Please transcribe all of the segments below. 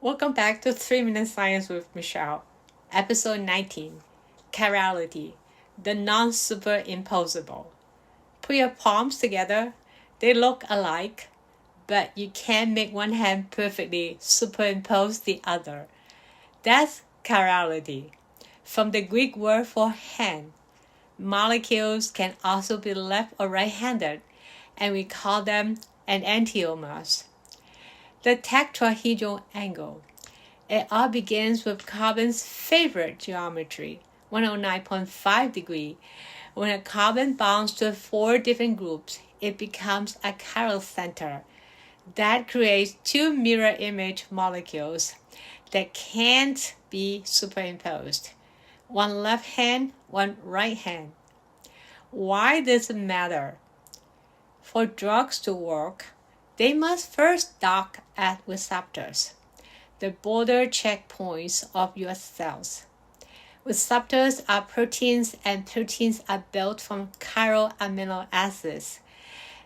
Welcome back to 3 Minute Science with Michelle, episode 19, Chirality, the non-superimposable. Put your palms together. They look alike, but you can't make one hand perfectly superimpose the other. That's chirality, from the Greek word for hand. Molecules can also be left or right-handed, and we call them enantiomers. The tetrahedral angle. It all begins with carbon's favorite geometry, 109.5 degrees. When a carbon bonds to 4 different groups, it becomes a chiral center. That creates 2 mirror image molecules that can't be superimposed. One left hand, one right hand. Why does it matter? For drugs to work, they must first dock at receptors, the border checkpoints of your cells. Receptors are proteins, and proteins are built from chiral amino acids.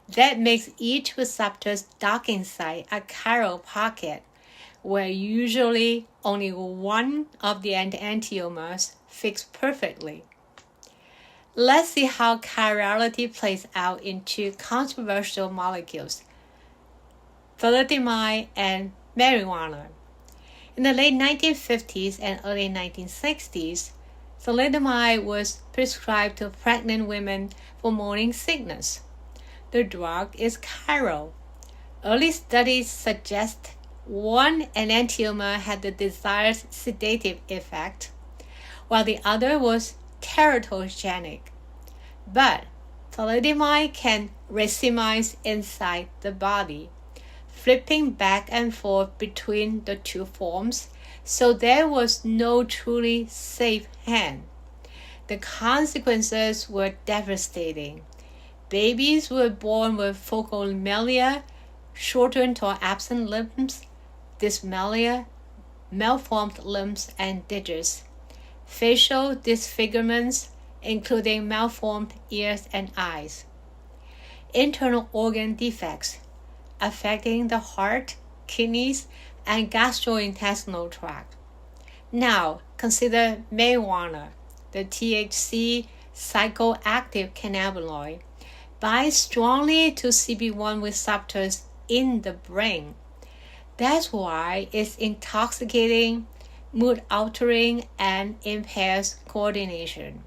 That makes each receptor's docking site a chiral pocket, where usually only one of the enantiomers fits perfectly. Let's see how chirality plays out in 2 controversial molecules, thalidomide and marijuana. In the late 1950s and early 1960s, thalidomide was prescribed to pregnant women for morning sickness. The drug is chiral. Early studies suggest one enantiomer had the desired sedative effect, while the other was teratogenic. But thalidomide can racemize inside the body, flipping back and forth between the 2 forms, so there was no truly safe hand. The consequences were devastating. Babies were born with phocomelia, shortened or absent limbs, dysmelia, malformed limbs and digits, facial disfigurements, including malformed ears and eyes, internal organ defects, affecting the heart, kidneys, and gastrointestinal tract. Now, consider marijuana, the THC psychoactive cannabinoid, binds strongly to CB1 receptors in the brain. That's why it's intoxicating, mood-altering, and impairs coordination.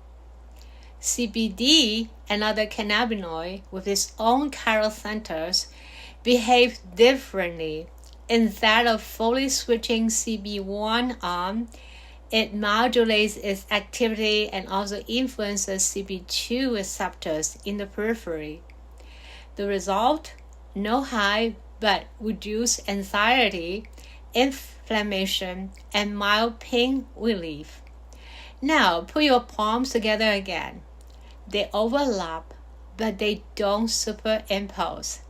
CBD, another cannabinoid with its own chiral centers, behave differently. Instead of fully switching CB1 on, it modulates its activity and also influences CB2 receptors in the periphery. The result? No high, but reduced anxiety, inflammation, and mild pain relief. Now put your palms together again. They overlap, but they don't superimpose.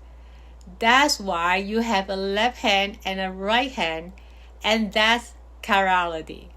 That's why you have a left hand and a right hand, and that's chirality.